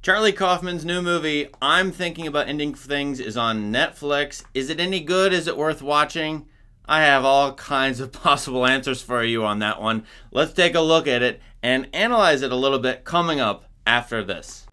Charlie Kaufman's new movie, I'm Thinking About Ending Things, is on Netflix. Is it any good? Is it worth watching? I have all kinds of possible answers for you on that one. Let's take a look at it and analyze it a little bit coming up after this.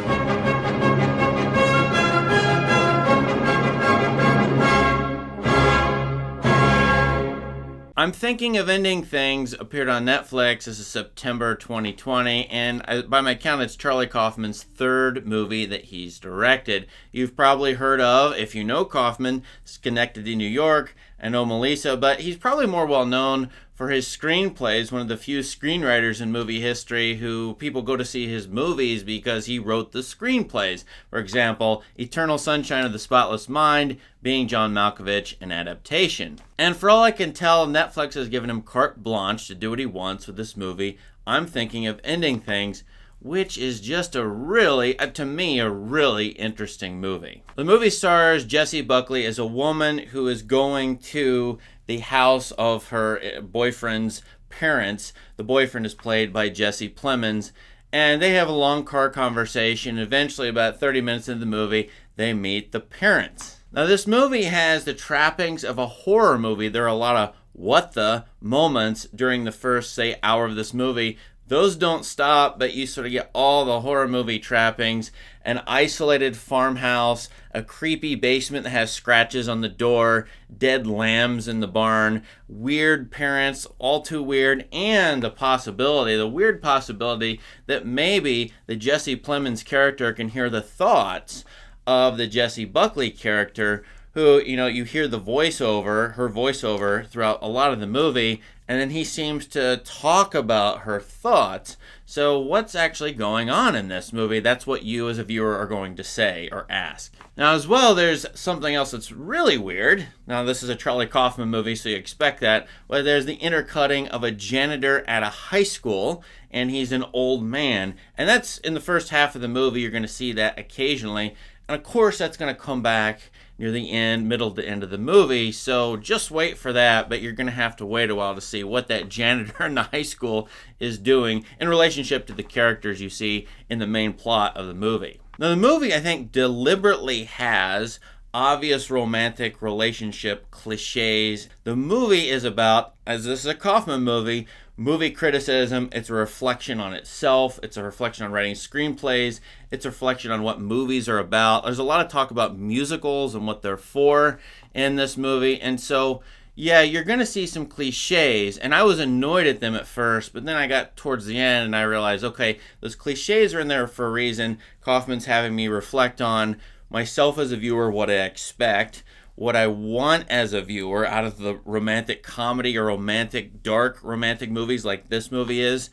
I'm Thinking of Ending Things appeared on Netflix. This is September 2020, and by my count, it's Charlie Kaufman's third movie that he's directed. You've probably heard of, if you know Kaufman, Schenectady, New York, Anomalisa, but he's probably more well known for his screenplays, one of the few screenwriters in movie history who people go to see his movies because he wrote the screenplays. For example, Eternal Sunshine of the Spotless Mind, Being John Malkovich, and Adaptation. And for all I can tell, Netflix has given him carte blanche to do what he wants with this movie, I'm Thinking of Ending Things, which is just a really, to me, a really interesting movie. The movie stars Jessie Buckley as a woman who is going to the house of her boyfriend's parents. The boyfriend is played by Jesse Plemons, and they have a long car conversation. Eventually, about 30 minutes into the movie, they meet the parents. Now, this movie has the trappings of a horror movie. There are a lot of what the moments during the first, say, hour of this movie. Those don't stop, but you sort of get all the horror movie trappings. An isolated farmhouse, a creepy basement that has scratches on the door, dead lambs in the barn, weird parents, all too weird, and the weird possibility that maybe the Jesse Plemons character can hear the thoughts of the Jessie Buckley character, who, you hear her voiceover throughout a lot of the movie, and then he seems to talk about her thoughts. So what's actually going on in this movie? That's what you as a viewer are going to say or ask. Now, as well, there's something else that's really weird. Now, this is a Charlie Kaufman movie, so you expect that. But there's the intercutting of a janitor at a high school, and he's an old man. And that's in the first half of the movie. You're going to see that occasionally. And of course, that's going to come back near the end, middle to end of the movie, so just wait for that, but you're going to have to wait a while to see what that janitor in the high school is doing in relationship to the characters you see in the main plot of the movie. Now, the movie, I think, deliberately has obvious romantic relationship cliches. The movie is about, as this is a Kaufman movie criticism. It's a reflection on itself. It's a reflection on writing screenplays. It's a reflection on what movies are about. There's a lot of talk about musicals and what they're for in this movie. And so, yeah, you're going to see some cliches. And I was annoyed at them at first, but then I got towards the end and I realized, okay, those cliches are in there for a reason. Kaufman's having me reflect on myself as a viewer, what I expect, what I want as a viewer out of the romantic comedy or dark romantic movies like this movie is,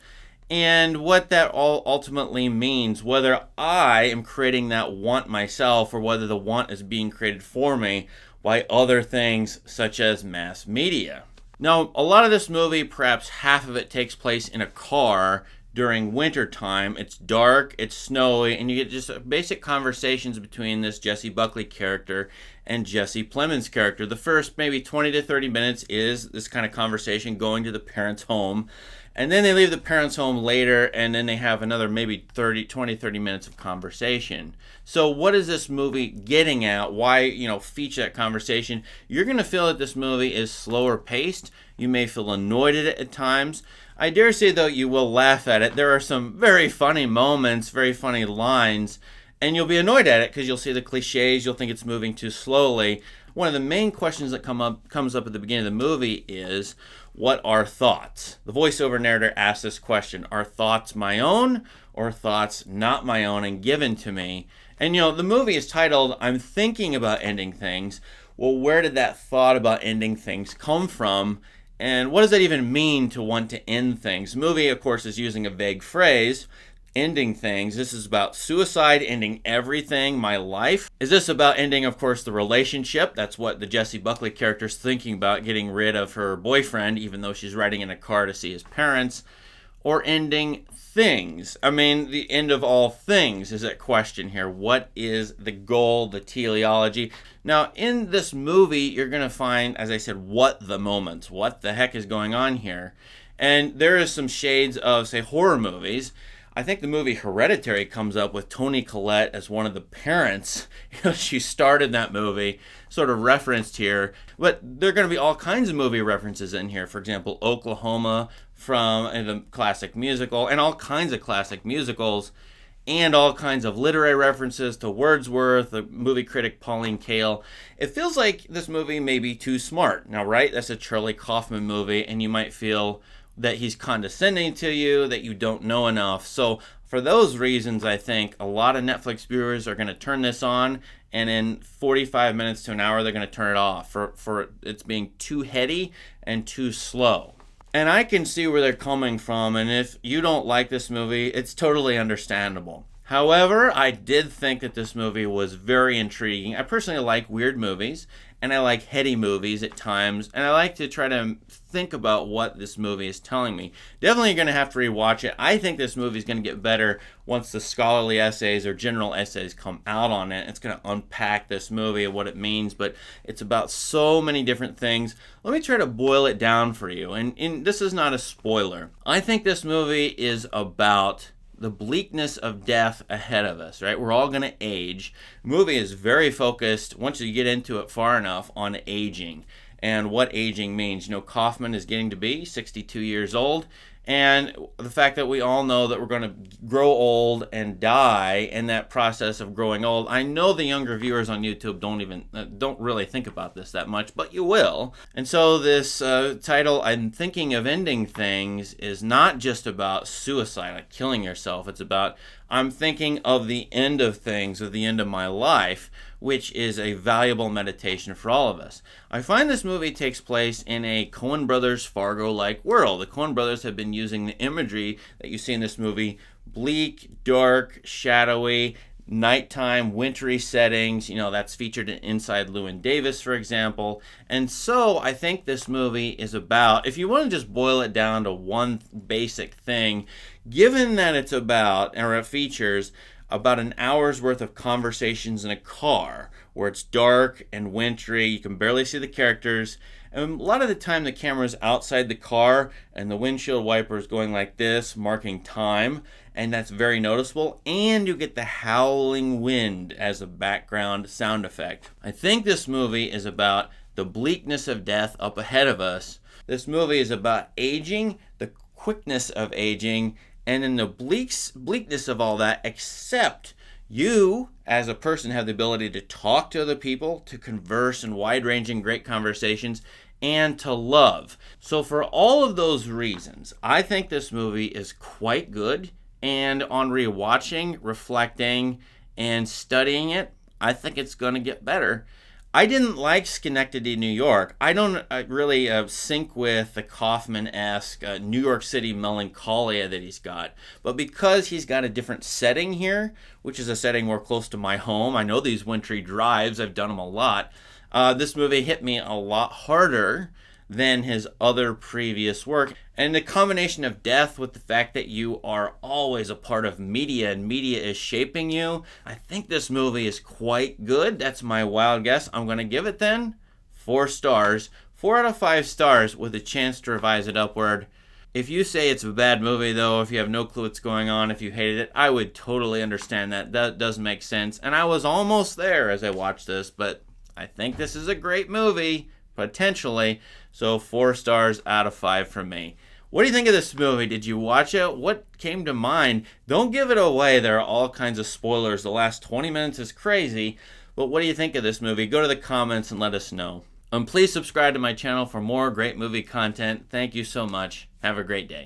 and what that all ultimately means, whether I am creating that want myself or whether the want is being created for me by other things such as mass media. Now, a lot of this movie, perhaps half of it, takes place in a car during winter time. It's dark, it's snowy, and you get just basic conversations between this Jessie Buckley character and Jesse Plemons' character. The first maybe 20 to 30 minutes is this kind of conversation going to the parents' home, and then they leave the parents' home later, and then they have another maybe 30 minutes of conversation. So what is this movie getting at? Why, feature that conversation? You're going to feel that this movie is slower paced. You may feel annoyed at it at times. I dare say, though, you will laugh at it. There are some very funny moments, very funny lines, and you'll be annoyed at it because you'll see the cliches. You'll think it's moving too slowly. One of the main questions that comes up at the beginning of the movie is, what are thoughts? The voiceover narrator asks this question: are thoughts my own or thoughts not my own and given to me? And the movie is titled, I'm Thinking About Ending Things. Well, where did that thought about ending things come from? And what does that even mean to want to end things? The movie, of course, is using a vague phrase, ending things. This is about suicide, ending everything, my life. Is this about ending, of course, the relationship? That's what the Jessie Buckley character is thinking about, getting rid of her boyfriend, even though she's riding in a car to see his parents. Or ending things. I mean, the end of all things is at question here. What is the goal, the teleology? Now, in this movie, you're going to find, as I said, what the moments. What the heck is going on here? And there is some shades of, say, horror movies. I think the movie Hereditary comes up with Toni Collette as one of the parents. She starred in that movie, sort of referenced here. But there are going to be all kinds of movie references in here. For example, Oklahoma from the classic musical, and all kinds of classic musicals, and all kinds of literary references to Wordsworth, the movie critic Pauline Kael. It feels like this movie may be too smart. Now, right, that's a Charlie Kaufman movie, and you might feel that he's condescending to you, that you don't know enough. So for those reasons, I think a lot of Netflix viewers are going to turn this on, and in 45 minutes to an hour, they're going to turn it off for it's being too heady and too slow. And I can see where they're coming from, and if you don't like this movie, it's totally understandable. However, I did think that this movie was very intriguing. I personally like weird movies, and I like heady movies at times, and I like to try to think about what this movie is telling me. Definitely going to have to rewatch it. I think this movie is going to get better once the scholarly essays or general essays come out on it. It's going to unpack this movie and what it means, but it's about so many different things. Let me try to boil it down for you, and this is not a spoiler. I think this movie is about the bleakness of death ahead of us, right? We're all going to age. The movie is very focused, once you get into it far enough, on aging and what aging means. Kaufman is getting to be 62 years old, and the fact that we all know that we're going to grow old and die in that process of growing old. I know the younger viewers on YouTube don't really think about this that much, but you will. And so this title, I'm Thinking of Ending Things, is not just about suicide, like killing yourself. It's about I'm thinking of the end of things, of the end of my life, which is a valuable meditation for all of us. I find this movie takes place in a Coen Brothers Fargo-like world. The Coen Brothers have been using the imagery that you see in this movie, bleak, dark, shadowy, nighttime, wintry settings. That's featured in Inside Llewyn Davis, for example. And so I think this movie is about, if you want to just boil it down to one basic thing, given that it's about, or it features, about an hour's worth of conversations in a car where it's dark and wintry, you can barely see the characters, and a lot of the time the camera's outside the car and the windshield wiper is going like this, marking time, and that's very noticeable, and you get the howling wind as a background sound effect. I think this movie is about the bleakness of death up ahead of us. This movie is about aging, the quickness of aging, and in the bleakness of all that, except you, as a person, have the ability to talk to other people, to converse in wide-ranging, great conversations, and to love. So for all of those reasons, I think this movie is quite good, and on rewatching, reflecting, and studying it, I think it's going to get better. I didn't like Schenectady, New York. I don't really sync with the Kaufman-esque New York City melancholia that he's got. But because he's got a different setting here, which is a setting more close to my home, I know these wintry drives, I've done them a lot, this movie hit me a lot harder than his other previous work. And the combination of death with the fact that you are always a part of media and media is shaping you, I think this movie is quite good. That's my wild guess. I'm going to give it then 4 stars. 4 out of 5 stars with a chance to revise it upward. If you say it's a bad movie, though, if you have no clue what's going on, if you hated it, I would totally understand that. That does make sense. And I was almost there as I watched this, but I think this is a great movie, potentially. So 4 stars out of 5 from me. What do you think of this movie? Did you watch it? What came to mind? Don't give it away. There are all kinds of spoilers. The last 20 minutes is crazy. But what do you think of this movie? Go to the comments and let us know. Please subscribe to my channel for more great movie content. Thank you so much. Have a great day.